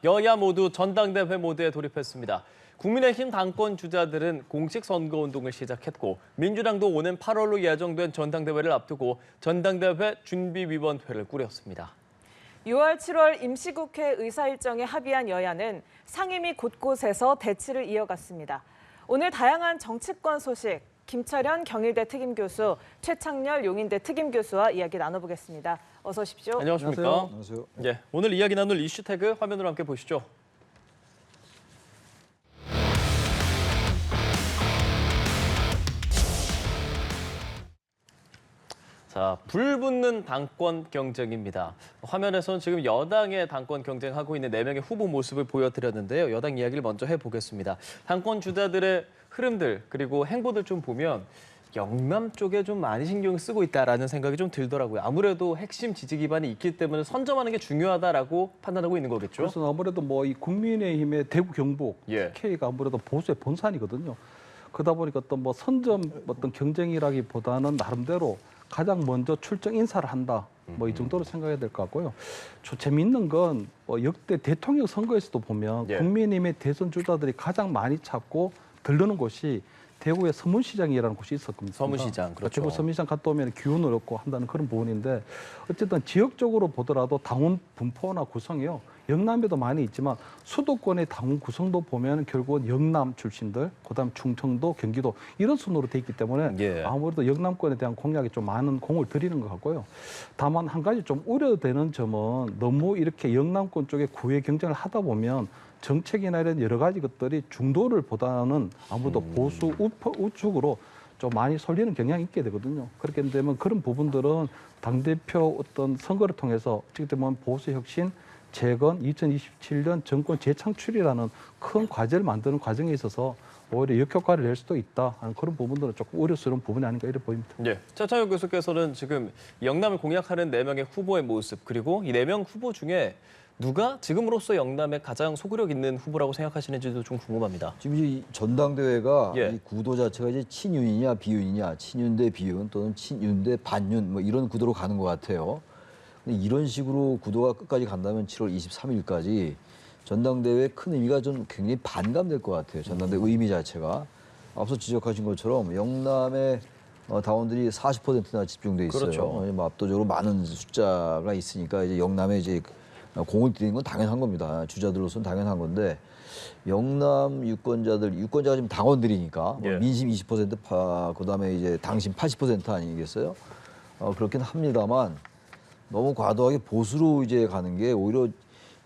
여야 모두 전당대회 모드에 돌입했습니다. 국민의힘 당권 주자들은 공식 선거운동을 시작했고 민주당도 오는 8월로 예정된 전당대회를 앞두고 전당대회 준비위원회를 꾸렸습니다. 6월, 7월 임시국회 의사 일정에 합의한 여야는 상임위 곳곳에서 대치를 이어갔습니다. 오늘 다양한 정치권 소식, 김철현 경희대 특임교수, 최창렬 용인대 특임교수와 이야기 나눠보겠습니다. 어서 오십시오. 안녕하십니까? 안녕하세요. 예, 오늘 이야기 나눌 이슈 태그 화면으로 함께 보시죠. 자, 불붙는 당권 경쟁입니다. 화면에서는 지금 여당의 당권 경쟁하고 있는 4명의 후보 모습을 보여드렸는데요. 여당 이야기를 먼저 해보겠습니다. 당권 주자들의 흐름들 그리고 행보들 좀 보면 영남 쪽에 좀 많이 신경 쓰고 있다라는 생각이 좀 들더라고요. 아무래도 핵심 지지 기반이 있기 때문에 선점하는 게 중요하다라고 판단하고 있는 거겠죠. 그래서 아무래도 뭐 이 국민의힘의 대구 경북 예. K가 아무래도 보수의 본산이거든요. 그러다 보니까 어떤 뭐 선점 어떤 경쟁이라기보다는 나름대로 가장 먼저 출정 인사를 한다. 뭐 이 정도로 생각해야 될 것 같고요. 재미있는 건 뭐 역대 대통령 선거에서도 보면 예. 국민의힘의 대선 주자들이 가장 많이 찾고 들르는 곳이 대구의 서문시장이라는 곳이 있었거든요. 서문시장, 그렇죠. 대구 서문시장 갔다 오면 기운을 얻고 한다는 그런 부분인데 어쨌든 지역적으로 보더라도 당원 분포나 구성이요. 영남에도 많이 있지만 수도권의 당원 구성도 보면 결국은 영남 출신들, 그다음 충청도, 경기도 이런 순으로 돼 있기 때문에 예. 아무래도 영남권에 대한 공략에 좀 많은 공을 들이는 것 같고요. 다만 한 가지 좀 우려되는 점은 너무 이렇게 영남권 쪽에 구애 경쟁을 하다 보면 정책이나 이런 여러 가지 것들이 중도를 보다는 아무래도 보수 우측으로 좀 많이 쏠리는 경향이 있게 되거든요. 그렇게 되면 그런 부분들은 당대표 어떤 선거를 통해서 어떻게 보면 보수 혁신, 재건, 2027년 정권 재창출이라는 큰 과제를 만드는 과정에 있어서 오히려 역효과를 낼 수도 있다 하는 그런 부분들은 조금 우려스러운 부분이 아닌가 이렇게 보입니다. 예, 최창혁 교수께서는 지금 영남을 공략하는 4명의 후보의 모습 그리고 이 4명 후보 중에 누가 지금으로서 영남에 가장 소구력 있는 후보라고 생각하시는지도 좀 궁금합니다. 지금 이 전당대회가 예. 이 구도 자체가 이제 친윤이냐 비윤이냐, 친윤 대 비윤 또는 친윤 대 반윤 뭐 이런 구도로 가는 것 같아요. 근데 이런 식으로 구도가 끝까지 간다면 7월 23일까지 전당대회에 큰 의미가 좀 굉장히 반감될 것 같아요. 전당대회 의미 자체가. 앞서 지적하신 것처럼 영남의 당원들이 40%나 집중돼 있어요. 그렇죠. 뭐 압도적으로 많은 숫자가 있으니까 이제 영남에 이제 공을 들이는 건 당연한 겁니다. 주자들로서는 당연한 건데 영남 유권자가 지금 당원들이니까 예. 민심 20% 그다음에 이제 당심 80% 아니겠어요? 그렇긴 합니다만 너무 과도하게 보수로 이제 가는 게 오히려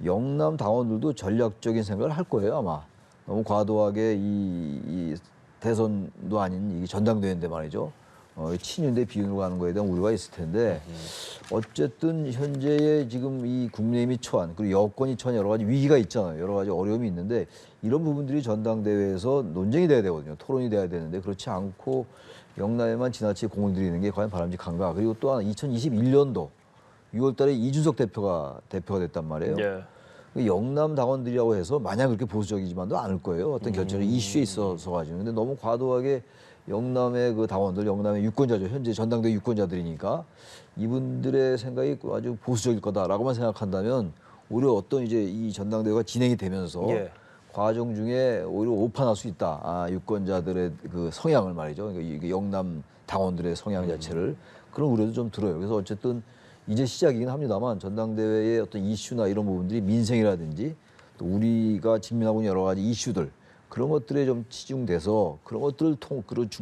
영남 당원들도 전략적인 생각을 할 거예요 아마. 너무 과도하게 이 대선도 아닌 이 전당대회인데 말이죠. 친윤 대 비윤으로 가는 거에 대한 우려가 있을 텐데 어쨌든 현재의 지금 이 국민의힘이 처한 그리고 여권이 처한 여러 가지 위기가 있잖아요. 여러 가지 어려움이 있는데 이런 부분들이 전당대회에서 논쟁이 돼야 되거든요. 토론이 돼야 되는데 그렇지 않고 영남에만 지나치게 공을 들이는 게 과연 바람직한가. 그리고 또한 2021년도 6월 달에 이준석 대표가 됐단 말이에요. 예. 영남 당원들이라고 해서 마냥 그렇게 보수적이지만도 않을 거예요. 어떤 결정의 이슈에 있어서 가지고. 근데 너무 과도하게 영남의 그 당원들, 영남의 유권자죠. 현재 전당대회 유권자들이니까 이분들의 생각이 아주 보수적일 거다라고만 생각한다면 오히려 어떤 이제 이 전당대회가 진행이 되면서 예. 과정 중에 오히려 오판할 수 있다. 유권자들의 그 성향을 말이죠. 그러니까 영남 당원들의 성향 자체를 그런 우려도 좀 들어요. 그래서 어쨌든 이제 시작이긴 합니다만 전당대회의 어떤 이슈나 이런 부분들이 민생이라든지 또 우리가 직면하고 있는 여러 가지 이슈들 그런 것들에 좀 치중돼서 그런 것들을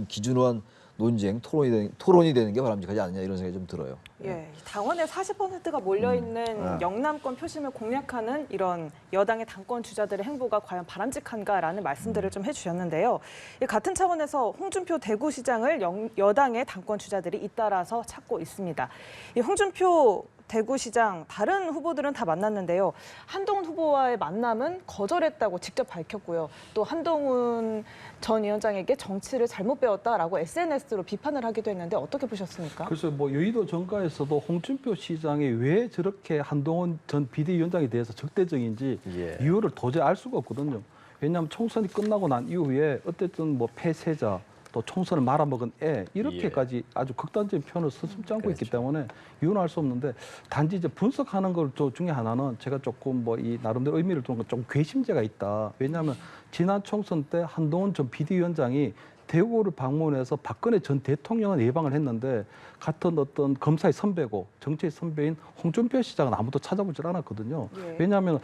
기준으로 한 논쟁, 토론이 되는 게 바람직하지 않느냐 이런 생각이 좀 들어요. 예, 당원의 40%가 몰려있는 영남권 표심을 공략하는 이런 여당의 당권 주자들의 행보가 과연 바람직한가라는 말씀들을 좀 해주셨는데요. 같은 차원에서 홍준표 대구시장을 여당의 당권 주자들이 잇따라서 찾고 있습니다. 이 홍준표 대구시장 다른 후보들은 다 만났는데요. 한동훈 후보와의 만남은 거절했다고 직접 밝혔고요. 또 한동훈 전 위원장에게 정치를 잘못 배웠다라고 SNS로 비판을 하기도 했는데 어떻게 보셨습니까? 그래서 뭐 여의도 정가에서도 홍준표 시장이 왜 저렇게 한동훈 전 비대위원장에 대해서 적대적인지 예. 이유를 도저히 알 수가 없거든요. 왜냐하면 총선이 끝나고 난 이후에 어쨌든 뭐 폐쇄자 또 총선을 말아먹은 애 이렇게까지 아주 극단적인 표현을 서슴지 않고 있기 때문에 이유는 알 수 없는데 단지 이제 분석하는 것 중에 하나는 제가 조금 뭐 이 나름대로 의미를 두는 건 좀 괘씸죄가 있다. 왜냐하면 지난 총선 때 한동훈 전 비대위원장이 대구를 방문해서 박근혜 전 대통령을 예방을 했는데 같은 어떤 검사의 선배고 정치의 선배인 홍준표 시장은 아무도 찾아보질 않았거든요. 예. 왜냐하면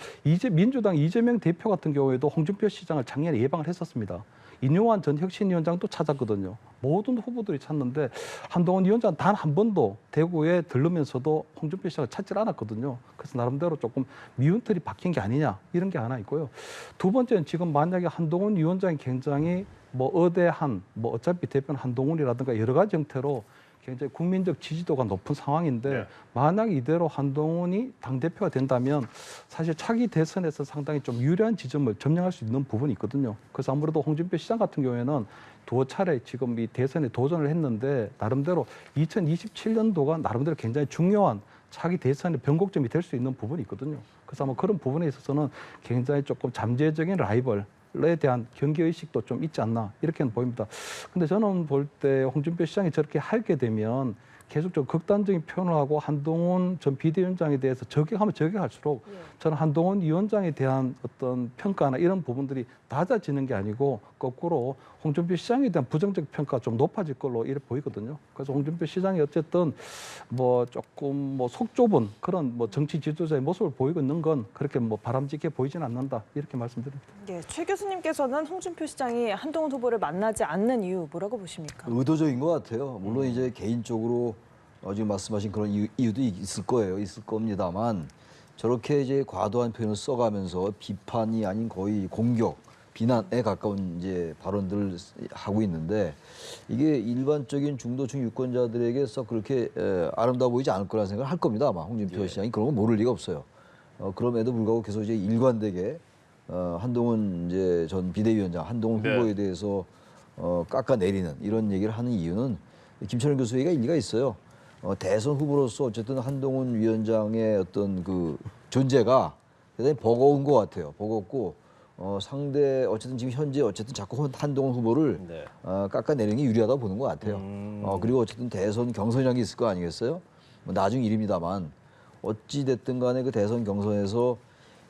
민주당 이재명 대표 같은 경우에도 홍준표 시장을 작년에 예방을 했었습니다. 인용환 전 혁신위원장도 찾았거든요. 모든 후보들이 찾는데 한동훈 위원장 단 한 번도 대구에 들르면서도 홍준표 시장을 찾질 않았거든요. 그래서 나름대로 조금 미운털이 박힌 게 아니냐 이런 게 하나 있고요. 두 번째는 지금 만약에 한동훈 위원장이 굉장히 뭐 어대한 뭐 어차피 대표는 한동훈이라든가 여러 가지 형태로 굉장히 국민적 지지도가 높은 상황인데 네. 만약 이대로 한동훈이 당대표가 된다면 사실 차기 대선에서 상당히 좀 유리한 지점을 점령할 수 있는 부분이 있거든요. 그래서 아무래도 홍준표 시장 같은 경우에는 두어 차례 지금 이 대선에 도전을 했는데 나름대로 2027년도가 나름대로 굉장히 중요한 차기 대선의 변곡점이 될 수 있는 부분이 있거든요. 그래서 아마 그런 부분에 있어서는 굉장히 조금 잠재적인 라이벌에 대한 경계의식도 좀 있지 않나 이렇게는 보입니다. 근데 저는 볼 때 홍준표 시장이 저렇게 하게 되면 계속적으로 극단적인 표현을 하고 한동훈 전 비대위원장에 대해서 저격하면 저격할수록 저는 한동훈 위원장에 대한 어떤 평가나 이런 부분들이 낮아지는 게 아니고 거꾸로 홍준표 시장에 대한 부정적 평가가 좀 높아질 걸로 이렇게 보이거든요. 그래서 홍준표 시장이 어쨌든 뭐 조금 뭐 속 좁은 그런 뭐 정치 지도자의 모습을 보이고 있는 건 그렇게 뭐 바람직해 보이지는 않는다 이렇게 말씀드립니다. 예, 최 교수님께서는 홍준표 시장이 한동훈 후보를 만나지 않는 이유 뭐라고 보십니까? 의도적인 것 같아요. 물론 이제 개인적으로 지금 말씀하신 그런 이유도 있을 거예요. 있을 겁니다만 저렇게 이제 과도한 표현을 써가면서 비판이 아닌 거의 공격, 비난에 가까운 이제 발언들을 하고 있는데 이게 일반적인 중도층 유권자들에게 썩 그렇게 아름다워 보이지 않을 거라는 생각을 할 겁니다. 아마 홍준표 시장이 그런 거 모를 리가 없어요. 그럼에도 불구하고 계속 이제 일관되게 한동훈 이제 전 비대위원장 한동훈 네. 후보에 대해서 깎아내리는 이런 얘기를 하는 이유는 김철현 교수에게 일리가 있어요. 대선 후보로서 어쨌든 한동훈 위원장의 어떤 그 존재가 대단히 버거운 것 같아요. 버겁고 상대 어쨌든 지금 현재 어쨌든 자꾸 한동훈 후보를 네. 깎아내리는 게 유리하다 보는 것 같아요. 그리고 어쨌든 대선 경선이라는 게 있을 거 아니겠어요? 뭐 나중 일입니다만 어찌 됐든 간에 그 대선 경선에서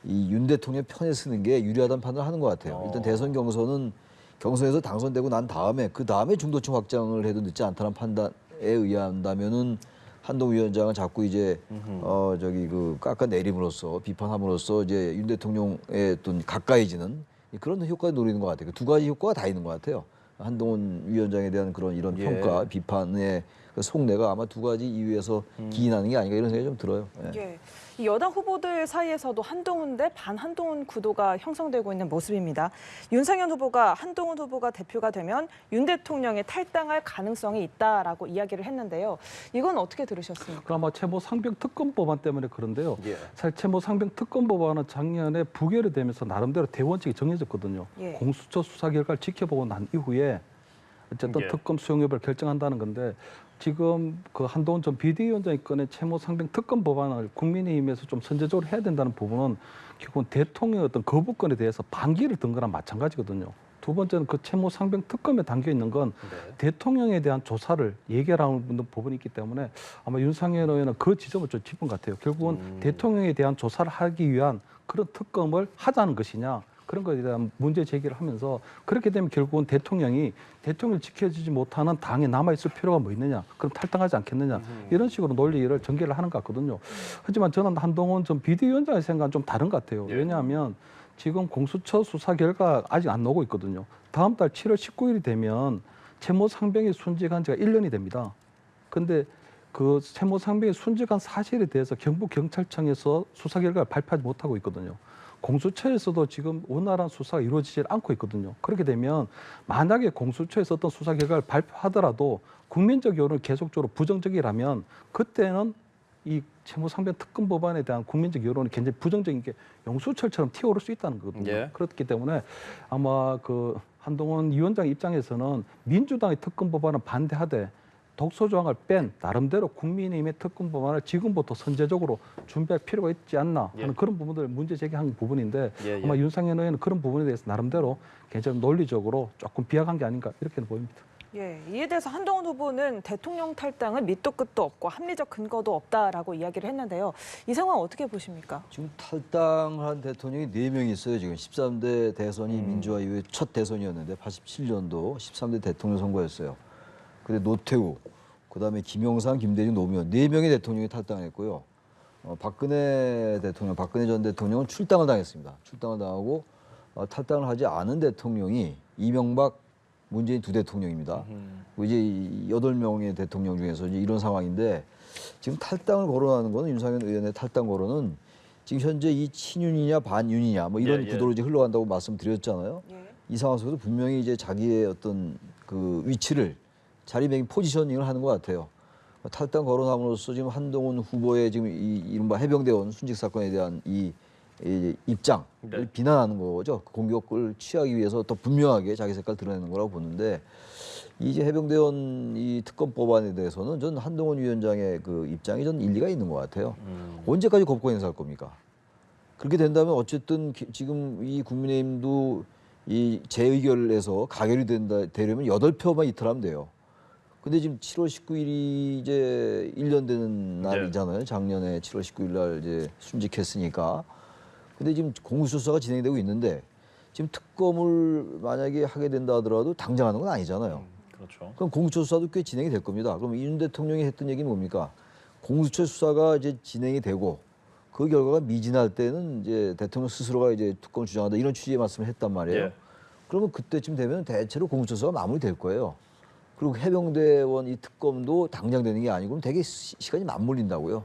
이 윤 대통령 편에 쓰는 게 유리하다는 판단을 하는 것 같아요. 일단 대선 경선은 경선에서 당선되고 난 다음에 그 다음에 중도층 확장을 해도 늦지 않다는 판단에 의한다면은 한동훈 위원장은 자꾸 이제 저기 그 깎아내림으로써 비판함으로써 이제 윤 대통령의 어떤 가까이지는 그런 효과를 노리는 것 같아요. 그 두 가지 효과가 다 있는 것 같아요. 한동훈 위원장에 대한 그런 이런 예. 평가, 비판의 그 속내가 아마 두 가지 이유에서 기인하는 게 아닌가 이런 생각이 좀 들어요. 예. 예. 이 여당 후보들 사이에서도 한동훈 대 반한동훈 구도가 형성되고 있는 모습입니다. 윤상현 후보가 한동훈 후보가 대표가 되면 윤 대통령이 탈당할 가능성이 있다라고 이야기를 했는데요. 이건 어떻게 들으셨습니까? 그럼 채모 상병 특검 법안 때문에 그런데요. 예. 사실 채모 상병 특검 법안은 작년에 부결이 되면서 나름대로 대원칙이 정해졌거든요. 예. 공수처 수사 결과를 지켜보고 난 이후에 어쨌든 예. 특검 수용 여부를 결정한다는 건데 지금 그 한동훈 전 비대위원장이 꺼낸 채모 상병 특검 법안을 국민의힘에서 좀 선제적으로 해야 된다는 부분은 결국은 대통령의 어떤 거부권에 대해서 반기를 든 거랑 마찬가지거든요. 두 번째는 그 채모 상병 특검에 담겨 있는 건 네. 대통령에 대한 조사를 예결하는 부분이 있기 때문에 아마 윤상현 의원은 그 지점을 좀 짚은 것 같아요. 결국은 대통령에 대한 조사를 하기 위한 그런 특검을 하자는 것이냐. 그런 것에 대한 문제 제기를 하면서 그렇게 되면 결국은 대통령을 지켜주지 못하는 당에 남아있을 필요가 뭐 있느냐. 그럼 탈당하지 않겠느냐. 이런 식으로 논리를 전개를 하는 것 같거든요. 하지만 저는 한동훈 전 비대위원장의 생각은 좀 다른 것 같아요. 예. 왜냐하면 지금 공수처 수사 결과 아직 안 나오고 있거든요. 다음 달 7월 19일이 되면 채모 상병이 순직한 지가 1년이 됩니다. 근데 그 채모 상병이 순직한 사실에 대해서 경북경찰청에서 수사 결과를 발표하지 못하고 있거든요. 공수처에서도 지금 원활한 수사가 이루어지지 않고 있거든요. 그렇게 되면 만약에 공수처에서 어떤 수사 결과를 발표하더라도 국민적 여론이 계속적으로 부정적이라면 그때는 이 채무 상변 특검 법안에 대한 국민적 여론이 굉장히 부정적인 게 용수철처럼 튀어오를 수 있다는 거거든요. 예. 그렇기 때문에 아마 그 한동훈 위원장 입장에서는 민주당의 특검 법안을 반대하되 독소 조항을 뺀 나름대로 국민의힘의 특검 법안을 지금부터 선제적으로 준비할 필요가 있지 않나 하는 예. 그런 부분들을 문제 제기한 부분인데 예, 예. 아마 윤상현 의원은 그런 부분에 대해서 나름대로 굉장히 논리적으로 조금 비약한 게 아닌가 이렇게 보입니다. 예, 이에 대해서 한동훈 후보는 대통령 탈당은 밑도 끝도 없고 합리적 근거도 없다라고 이야기를 했는데요. 이 상황 어떻게 보십니까? 지금 탈당한 대통령이 4명이 있어요. 지금 13대 대선이 민주화 이후에 첫 대선이었는데 87년도 13대 대통령 선거였어요. 근데 노태우, 그다음에 김영삼, 김대중, 노무현 4명의 대통령이 탈당을 했고요. 박근혜 전 대통령은 출당을 당했습니다. 출당을 당하고 탈당을 하지 않은 대통령이 이명박, 문재인 두 대통령입니다. 이제 8명의 대통령 중에서 이제 이런 상황인데 지금 탈당을 거론하는 거는 윤석열 의원의 탈당 거론은 지금 현재 이 친윤이냐 반윤이냐 뭐 이런 구도로 이제 흘러간다고 말씀드렸잖아요. 이 상황 속에서 분명히 이제 자기의 어떤 그 위치를 자리매김 포지셔닝을 하는 것 같아요. 탈당 거론함으로써 지금 한동훈 후보의 지금 이 이른바 해병대원 순직 사건에 대한 이 입장을 비난하는 거죠. 그 공격을 취하기 위해서 더 분명하게 자기 색깔 드러내는 거라고 보는데 이제 해병대원 이 특검 법안에 대해서는 전 한동훈 위원장의 그 입장이 전 일리가 있는 것 같아요. 언제까지 겁고 행사할 겁니까? 그렇게 된다면 어쨌든 지금 이 국민의힘도 이 재의결에서 가결이 되려면 8표만 이탈하면 돼요. 근데 지금 7월 19일이 이제 1년 되는 날이잖아요. 작년에 7월 19일 날 이제 순직했으니까. 근데 지금 공수처가 진행이 되고 있는데 지금 특검을 만약에 하게 된다 하더라도 당장 하는 건 아니잖아요. 그렇죠. 그럼 공수처 수사도 꽤 진행이 될 겁니다. 그럼 윤 대통령이 했던 얘기는 뭡니까? 공수처 수사가 이제 진행이 되고 그 결과가 미진할 때는 이제 대통령 스스로가 이제 특검을 주장한다 이런 취지의 말씀을 했단 말이에요. 예. 그러면 그때쯤 되면 대체로 공수처 수사가 마무리될 거예요. 그리고 해병대원 이 특검도 당장 되는 게 아니고 되게 시간이 맞물린다고요.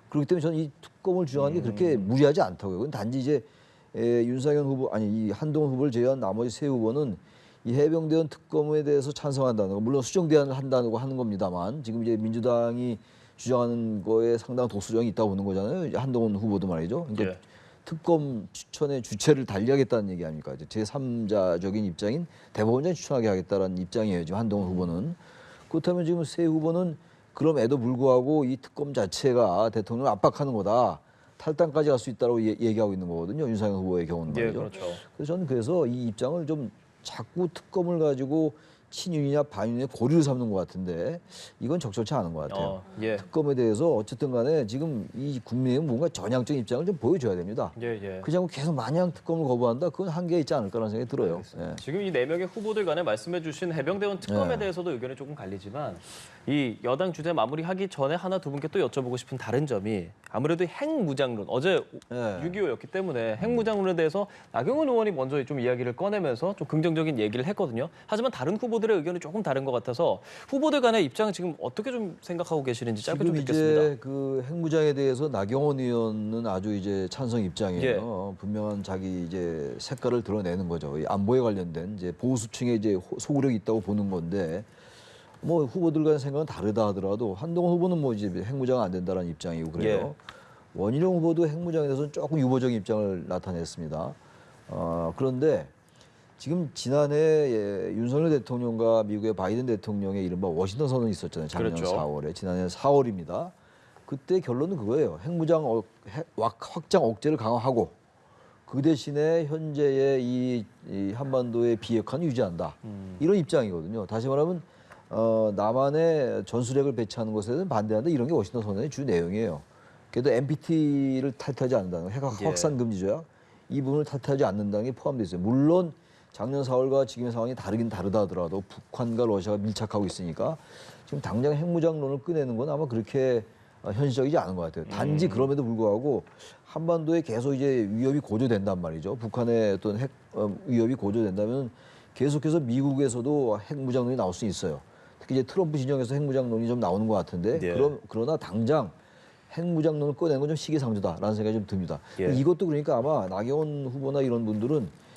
그렇기 때문에 저는 이 특검을 주장하는 게 그렇게 무리하지 않다고요. 그건 단지 이제 윤석열 후보 이 한동훈 후보를 제외한 나머지 세 후보는 이 해병대원 특검에 대해서 찬성한다는 거, 물론 수정 대안을 한다고 하는 겁니다만 지금 이제 민주당이 주장하는 거에 상당한 독소정이 있다고 보는 거잖아요. 이제 한동훈 후보도 말이죠. 그러니까 특검 추천의 주체를 달리하겠다는 얘기 아닙니까? 이제 제3자적인 입장인 대법원장이 추천하게 하겠다는 입장이에요. 지금 한동훈 후보는. 그렇다면 지금 세 후보는 그럼에도 불구하고 이 특검 자체가 대통령을 압박하는 거다. 탈당까지 갈 수 있다고 얘기하고 있는 거거든요. 윤석열 후보의 경우는 말이죠. 그렇죠. 그래서 저는 그래서 이 입장을 좀 자꾸 특검을 가지고 친윤이냐 반윤의 고리를 삼는 것 같은데 이건 적절치 않은 것 같아요. 특검에 대해서 어쨌든 간에 지금 이 국민의힘은 뭔가 전향적인 입장을 좀 보여줘야 됩니다. 그렇지 않고 계속 마냥 특검을 거부한다? 그건 한계가 있지 않을까라는 생각이 들어요. 지금 이 4명의 후보들 간에 말씀해 주신 해병대원 특검에 대해서도 의견이 조금 갈리지만 이 여당 주제 마무리하기 전에 하나 두 분께 또 여쭤보고 싶은 다른 점이 아무래도 핵무장론, 어제 6.25였기 때문에 핵무장론에 대해서 나경원 의원이 먼저 좀 이야기를 꺼내면서 좀 긍정적인 얘기를 했거든요. 하지만 다른 후보들의 의견이 조금 다른 것 같아서 후보들 간의 입장은 지금 어떻게 좀 생각하고 계시는지 짧게 좀 지금 듣겠습니다. 이제 그 핵무장에 대해서 나경원 의원은 아주 이제 찬성 입장이에요. 분명한 자기 이제 색깔을 드러내는 거죠. 이 안보에 관련된 이제 보수층에 이제 소구력이 있다고 보는 건데 뭐 후보들 간의 생각은 다르다 하더라도 한동훈 후보는 뭐 이제 핵무장은 안 된다는 입장이고 그래요. 원희룡 후보도 핵무장에 대해서는 조금 유보적인 입장을 나타냈습니다. 그런데 지금 지난해 윤석열 대통령과 미국의 바이든 대통령의 이른바 워싱턴 선언이 있었잖아요. 작년 4월에. 지난해 4월입니다. 그때 결론은 그거예요. 핵무장 확장 억제를 강화하고 그 대신에 현재의 이 한반도의 비핵화는 유지한다. 이런 입장이거든요. 다시 말하면 남한의 전술핵을 배치하는 것에 대해서는 반대한다. 이런 게 워싱턴 선언의 주 내용이에요. 그래도 NPT를 탈퇴하지 않는다는 거, 핵 확산 금지 조약 이 부분을 탈퇴하지 않는다는 게 포함되어 있어요. 물론 작년 4월과 지금의 상황이 다르긴 다르다 하더라도 북한과 러시아가 밀착하고 있으니까 지금 당장 핵무장론을 꺼내는 건 아마 그렇게 현실적이지 않은 것 같아요. 단지 그럼에도 불구하고 한반도에 계속 이제 위협이 고조된단 말이죠. 북한의 어떤 핵 위협이 고조된다면 계속해서 미국에서도 핵무장론이 나올 수 있어요. 특히 이제 트럼프 진영에서 핵무장론이 좀 나오는 것 같은데 그러나 당장 핵무장론을 꺼내는 건 좀 시기상조다라는 생각이 좀 듭니다. 이것도 그러니까 아마 나경원 후보나 이런 분들은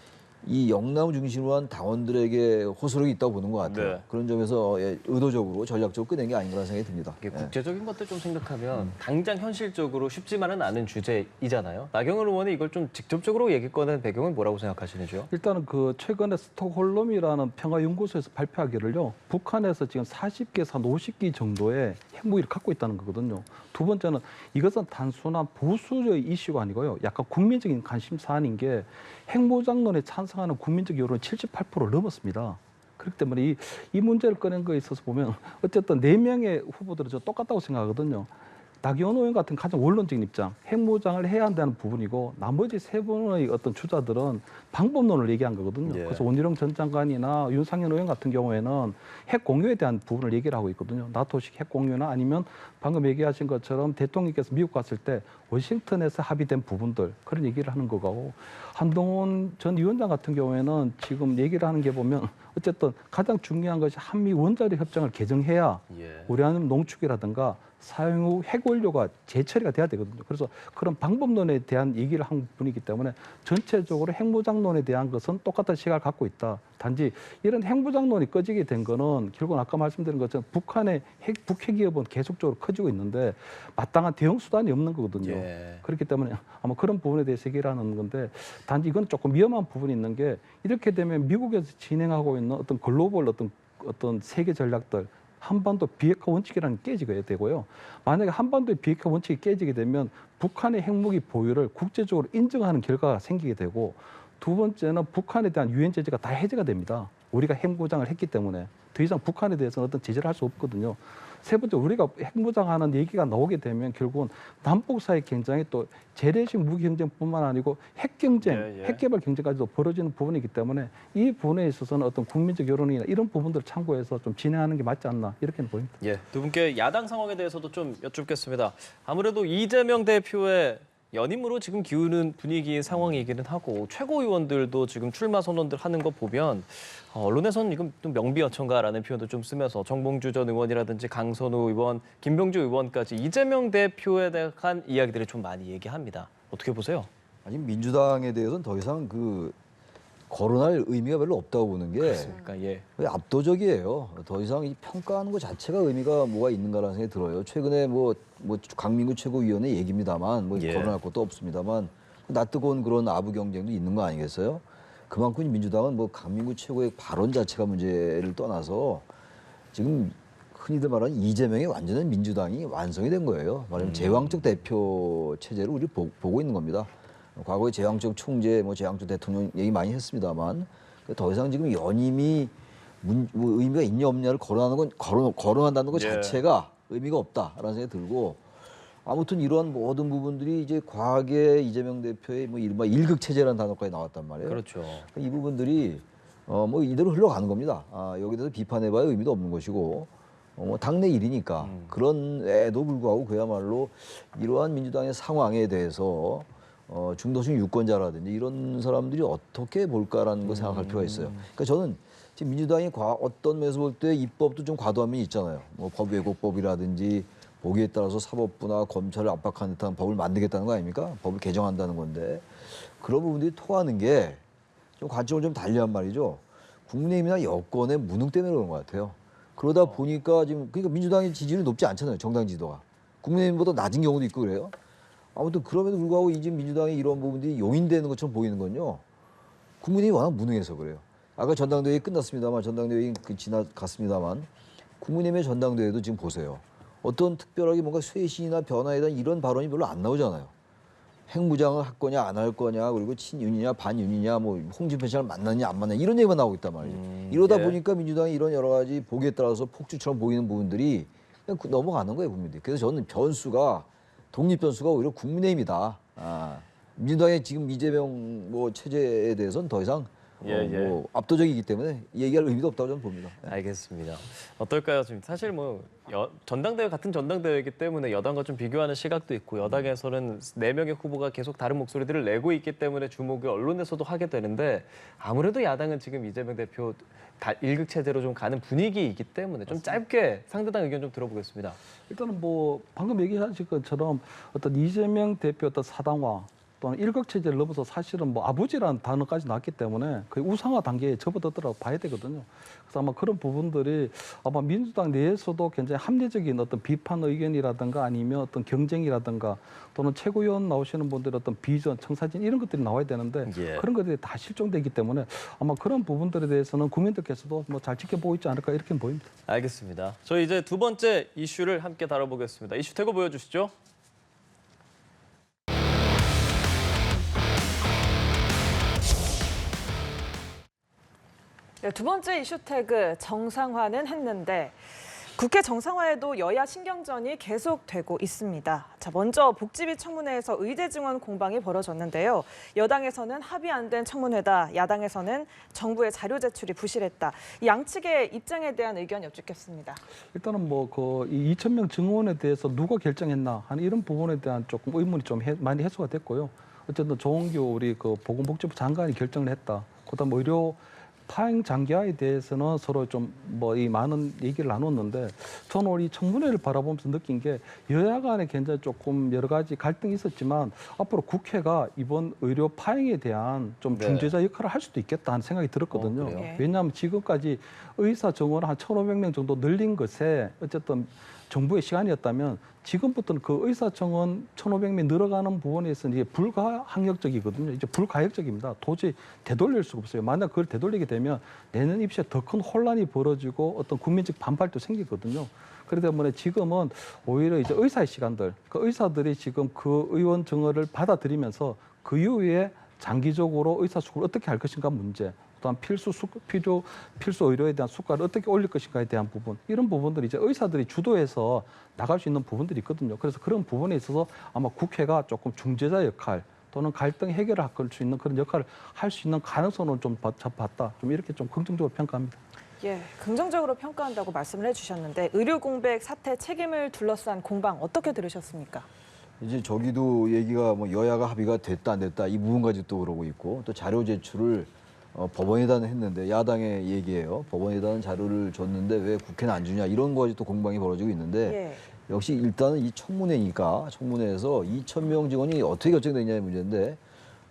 이 영남 중심으로 한 당원들에게 호소력이 있다고 보는 것 같아요. 그런 점에서 의도적으로 전략적으로 꺼낸 게 아닌가라는 생각이 듭니다. 국제적인 것들 좀 생각하면 당장 현실적으로 쉽지만은 않은 주제이잖아요. 나경원 의원이 이걸 좀 직접적으로 얘기 꺼낸 배경은 뭐라고 생각하시는지요? 일단은 그 최근에 스톡홀름이라는 평화연구소에서 발표하기를요. 북한에서 지금 40개에서 한 50기 정도의 핵무기를 갖고 있다는 거거든요. 두 번째는 이것은 단순한 보수적 이슈가 아니고요. 약간 국민적인 관심 사안인 게 핵무장론에 찬성하는 국민적 여론이 78%를 넘었습니다. 그렇기 때문에 이 문제를 꺼낸 거에 있어서 보면 어쨌든 4명의 후보들은 저 똑같다고 생각하거든요. 나경원 의원 같은 가장 원론적인 입장, 핵무장을 해야 한다는 부분이고 나머지 3분의 어떤 주자들은 방법론을 얘기한 거거든요. 예. 그래서 원희룡 전 장관이나 윤상현 의원 같은 경우에는 핵 공유에 대한 부분을 얘기를 하고 있거든요. 나토식 핵 공유나 아니면 방금 얘기하신 것처럼 대통령께서 미국 갔을 때 워싱턴에서 합의된 부분들 그런 얘기를 하는 거고 한동훈 전 위원장 같은 경우에는 지금 얘기를 하는 게 보면 어쨌든 가장 중요한 것이 한미 원자력 협정을 개정해야 예. 우라늄 농축이라든가 사용 후 핵원료가 재처리가 돼야 되거든요. 그래서 그런 방법론에 대한 얘기를 한 분이기 때문에 전체적으로 핵무장론에 대한 것은 똑같은 시각을 갖고 있다. 단지 이런 핵무장론이 꺼지게 된 거는 결국은 아까 말씀드린 것처럼 북한의 북핵위협은 계속적으로 커지고 있는데 마땅한 대응 수단이 없는 거거든요. 예. 그렇기 때문에 아마 그런 부분에 대해서 얘기를 하는 건데 단지 이건 조금 위험한 부분이 있는 게 이렇게 되면 미국에서 진행하고 있는 어떤 글로벌 어떤 세계 전략들 한반도 비핵화 원칙이라는 게 깨지게 되고요. 만약에 한반도의 비핵화 원칙이 깨지게 되면 북한의 핵무기 보유를 국제적으로 인정하는 결과가 생기게 되고 두 번째는 북한에 대한 유엔 제재가 다 해제가 됩니다. 우리가 핵무장을 했기 때문에 더 이상 북한에 대해서는 어떤 제재를 할 수 없거든요. 세 번째 우리가 핵무장하는 얘기가 나오게 되면 결국은 남북 사이 굉장히 또 재래식 무기 경쟁뿐만 아니고 핵 경쟁, 예, 예. 핵 개발 경쟁까지도 벌어지는 부분이기 때문에 이 부분에 있어서는 어떤 국민적 여론이나 이런 부분들을 참고해서 좀 진행하는 게 맞지 않나 이렇게는 보입니다. 예, 두 분께 야당 상황에 대해서도 좀 여쭙겠습니다. 아무래도 이재명 대표의 연임으로 지금 기우는 분위기인 상황이기는 하고 최고위원들도 지금 출마 선언들 하는 거 보면 언론에서는 이건 좀 명비어천가라는 표현도 좀 쓰면서 정봉주 전 의원이라든지 강선우 의원, 김병주 의원까지 이재명 대표에 대한 이야기들을 좀 많이 얘기합니다. 어떻게 보세요? 아니 민주당에 대해서는 더 이상 거론할 의미가 별로 없다고 보는 게 그러니까 예. 거의 압도적이에요. 더 이상 이 평가하는 것 자체가 의미가 뭐가 있는가라는 생각이 들어요. 최근에 뭐 강민구 최고위원의 얘기입니다만 예. 거론할 것도 없습니다만 낯뜨고 온 그런 아부 경쟁도 있는 거 아니겠어요? 그만큼 민주당은 강민구 최고의 발언 자체가 문제를 떠나서 지금 흔히들 말하는 이재명의 완전한 민주당이 완성이 된 거예요. 말하자면 제왕적 대표 체제를 우리 보고 있는 겁니다. 과거에 제왕적 총재, 제왕적 대통령 얘기 많이 했습니다만 더 이상 지금 연임이 의미가 있냐 없냐를 거론한다는 것 예. 자체가 의미가 없다라는 생각이 들고 아무튼 이러한 모든 부분들이 이제 과거에 이재명 대표의 이른바 일극 체제라는 단어까지 나왔단 말이에요. 그렇죠. 이 부분들이 이대로 흘러가는 겁니다. 여기 대해서 비판해봐야 의미도 없는 것이고 당내 일이니까 그런 애도 불구하고 그야말로 이러한 민주당의 상황에 대해서 중도층 유권자라든지 이런 사람들이 어떻게 볼까라는 걸 생각할 필요가 있어요. 그러니까 저는 지금 민주당이 어떤 면에서 볼 때 입법도 좀 과도한 면이 있잖아요. 법 왜곡법이라든지 보기에 따라서 사법부나 검찰을 압박하는 듯한 법을 만들겠다는 거 아닙니까? 법을 개정한다는 건데 그런 부분들이 통하는 게 좀 관점을 좀 달리한 말이죠. 국민의힘이나 여권의 무능 때문에 그런 것 같아요. 그러다 보니까 지금 그러니까 민주당의 지지율이 높지 않잖아요. 정당 지지도가. 국민의힘보다 낮은 경우도 있고 그래요. 아무튼 그럼에도 불구하고 이제 민주당이 이런 부분들이 용인되는 것처럼 보이는 건요. 국민의힘이 워낙 무능해서 그래요. 아까 전당대회 끝났습니다만 전당대회 지나갔습니다만 국민의힘의 전당대회도 지금 보세요. 어떤 특별하게 뭔가 쇄신이나 변화에 대한 이런 발언이 별로 안 나오잖아요. 핵무장을 할 거냐 안 할 거냐 그리고 친윤이냐 반윤이냐 홍준표 씨랑 만나냐 안 만나냐 이런 얘기만 나오고 있단 말이죠. 이러다 예. 보니까 민주당이 이런 여러 가지 보기에 따라서 폭주처럼 보이는 부분들이 그냥 넘어가는 거예요 국민들이. 그래서 저는 독립 변수가 오히려 국민의힘이다. 민주당의 지금 이재명 체제에 대해서는 더 이상 압도적이기 때문에 얘기할 의미도 없다고 저는 봅니다. 알겠습니다. 어떨까요? 지금 사실 전당대회 같은 전당대회이기 때문에 여당과 좀 비교하는 시각도 있고 여당에서는 4명의 후보가 계속 다른 목소리들을 내고 있기 때문에 주목을 언론에서도 하게 되는데 아무래도 야당은 지금 이재명 대표 일극 체제로 좀 가는 분위기이기 때문에 좀 짧게 상대당 의견 좀 들어보겠습니다. 일단은 방금 얘기하신 것처럼 어떤 이재명 대표 어떤 사당화 또는 일극 체제를 넘어서 사실은 아버지라는 단어까지 나왔기 때문에 거의 우상화 단계에 접어들더라고 봐야 되거든요. 그래서 아마 그런 부분들이 아마 민주당 내에서도 굉장히 합리적인 어떤 비판 의견이라든가 아니면 어떤 경쟁이라든가 또는 최고위원 나오시는 분들의 어떤 비전, 청사진 이런 것들이 나와야 되는데 예. 그런 것들이 다 실종되기 때문에 아마 그런 부분들에 대해서는 국민들께서도 잘 지켜보고 있지 않을까 이렇게 보입니다. 알겠습니다. 저희 이제 두 번째 이슈를 함께 다뤄보겠습니다. 이슈 대고 보여주시죠. 네, 두 번째 이슈 태그 정상화는 했는데 국회 정상화에도 여야 신경전이 계속되고 있습니다. 자, 먼저 복지비 청문회에서 의제 증원 공방이 벌어졌는데요. 여당에서는 합의 안 된 청문회다, 야당에서는 정부의 자료 제출이 부실했다. 이 양측의 입장에 대한 의견 여쭙겠습니다. 일단은 이 2,000명 증원에 대해서 누가 결정했나 하는 이런 부분에 대한 조금 의문이 좀 많이 해소가 됐고요. 어쨌든 조홍규 우리 보건복지부 장관이 결정을 했다. 그다음 의료 파행 장기화에 대해서는 서로 좀 이 많은 얘기를 나눴는데 저는 오늘 이 청문회를 바라보면서 느낀 게 여야 간에 굉장히 조금 여러 가지 갈등이 있었지만 앞으로 국회가 이번 의료 파행에 대한 좀 네. 중재자 역할을 할 수도 있겠다 하는 생각이 들었거든요. 그래요? 네. 왜냐하면 지금까지 의사 정원을 한 1,500명 정도 늘린 것에 어쨌든 정부의 시간이었다면 지금부터는 그 의사 정원 1,500명 늘어가는 부분에서 이제 불가항력적이거든요. 이제 불가역적입니다. 도저히 되돌릴 수가 없어요. 만약 그걸 되돌리게 되면 내년 입시에 더 큰 혼란이 벌어지고 어떤 국민적 반발도 생기거든요. 그렇기 때문에 지금은 오히려 이제 의사의 시간들, 그 의사들이 지금 그 의원 정원을 받아들이면서 그 이후에 장기적으로 의사 수급을 어떻게 할 것인가 문제, 또한 필수 의료에 대한 수가를 어떻게 올릴 것인가에 대한 부분, 이런 부분들이 이제 의사들이 주도해서 나갈 수 있는 부분들이 있거든요. 그래서 그런 부분에 있어서 아마 국회가 조금 중재자 역할 또는 갈등 해결을 할 수 있는 그런 역할을 할 수 있는 가능성을 좀 봤다. 좀 이렇게 좀 긍정적으로 평가합니다. 예, 긍정적으로 평가한다고 말씀을 해주셨는데 의료 공백 사태 책임을 둘러싼 공방 어떻게 들으셨습니까? 이제 저기도 얘기가 여야가 합의가 됐다 안 됐다 이 부분까지 또 그러고 있고 또 자료 제출을 법원에다 했는데 야당의 얘기예요. 법원에다는 자료를 줬는데 왜 국회는 안 주냐 이런 거까지 또 공방이 벌어지고 있는데 예. 역시 일단은 이 청문회니까 청문회에서 2,000명 직원이 어떻게 결정되냐의 문제인데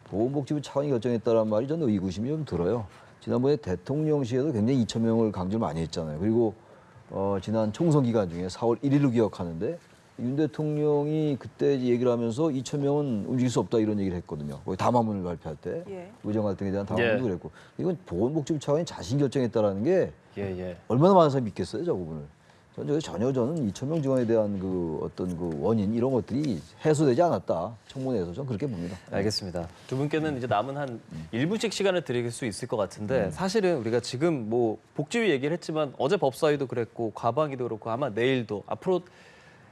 보건복지부 차관이 결정했다는 말이 저는 의구심이 좀 들어요. 지난번에 대통령실에도 굉장히 2,000명을 강조를 많이 했잖아요. 그리고 지난 총선 기간 중에 4월 1일로 기억하는데 윤 대통령이 그때 얘기를 하면서 2,000명은 움직일 수 없다 이런 얘기를 했거든요. 거기 담화문을 발표할 때 예. 의정 갈등에 대한 담화문도 그랬고 이건 보건복지부 차관이 자신 결정했다라는 게 예. 얼마나 많은 사람이 믿겠어요, 저 부분을. 전혀 저는 2,000명 증원에 대한 그 어떤 그 원인 이런 것들이 해소되지 않았다. 청문회에서 저는 그렇게 봅니다. 알겠습니다. 두 분께는 이제 남은 한 1분씩 시간을 드릴 수 있을 것 같은데 사실은 우리가 지금 복지위 얘기를 했지만 어제 법사위도 그랬고 과방위도 그렇고 아마 내일도 앞으로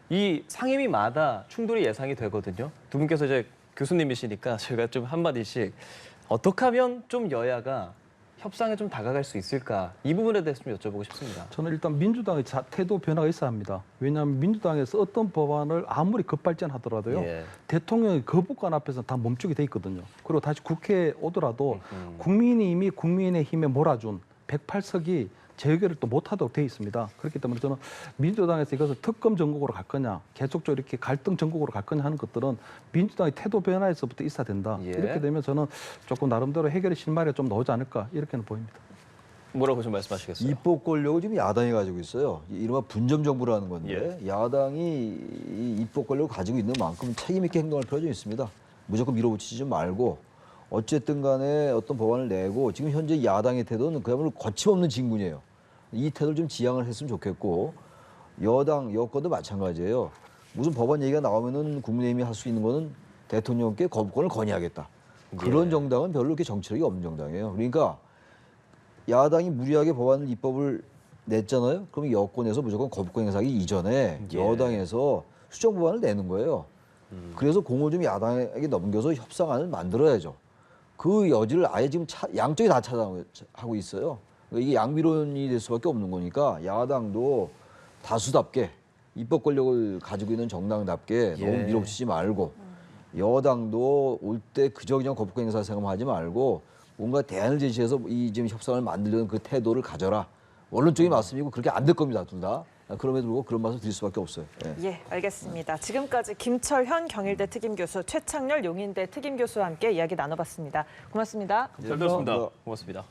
이 상임위마다 충돌이 예상이 되거든요. 두 분께서 이제 교수님이시니까 제가 좀 한마디씩 어떻게 하면 좀 여야가 협상에 좀 다가갈 수 있을까? 이 부분에 대해서 좀 여쭤보고 싶습니다. 저는 일단 민주당의 태도 변화가 있어야 합니다. 왜냐하면 민주당에서 어떤 법안을 아무리 급발전하더라도요. 예. 대통령의 거부권 앞에서 다 멈추게 돼 있거든요. 그리고 다시 국회에 오더라도 국민이 이미 국민의힘에 몰아준 108석이 재의결을 또 못하도록 돼 있습니다. 그렇기 때문에 저는 민주당에서 이것을 특검 전국으로 갈 거냐, 계속적으로 이렇게 갈등 전국으로 갈 거냐 하는 것들은 민주당의 태도 변화에서부터 있어야 된다. 예. 이렇게 되면 저는 조금 나름대로 해결의 실마리가 좀 나오지 않을까 이렇게는 보입니다. 뭐라고 좀 말씀하시겠어요? 입법 권력을 지금 야당이 가지고 있어요. 이른바 분점 정부라는 건데 야당이 이 입법 권력을 가지고 있는 만큼 책임 있게 행동할 필요가 좀 있습니다. 무조건 밀어붙이지 좀 말고 어쨌든 간에 어떤 법안을 내고 지금 현재 야당의 태도는 그야말로 거침없는 진군이에요. 이 태도를 좀 지양을 했으면 좋겠고 여당, 여권도 마찬가지예요. 무슨 법안 얘기가 나오면은 국민의힘이 할 수 있는 거는 대통령께 거부권을 건의하겠다. 그런 정당은 별로 그렇게 정치력이 없는 정당이에요. 그러니까 야당이 무리하게 법안을 입법을 냈잖아요. 그럼 여권에서 무조건 거부권 행사하기 이전에 여당에서 수정 법안을 내는 거예요. 그래서 공을 좀 야당에게 넘겨서 협상안을 만들어야죠. 그 여지를 아예 지금 양쪽이 다 차지하고 있어요. 그러니까 이게 양비론이 될 수밖에 없는 거니까 야당도 다수답게 입법 권력을 가지고 있는 정당답게 너무 밀어붙이지 말고 여당도 올 때 그저 거부권 행사 생각하지 말고 뭔가 대안을 제시해서 이 지금 협상을 만들려는 그 태도를 가져라. 원론적인 말씀이고 그렇게 안 될 겁니다, 둘 다. 그럼에도 불구하고 그런 말씀 드릴 수밖에 없어요. 예, 알겠습니다. 지금까지 김철현 경일대 특임교수, 최창렬 용인대 특임교수와 함께 이야기 나눠봤습니다. 고맙습니다. 잘 들었습니다. 고맙습니다.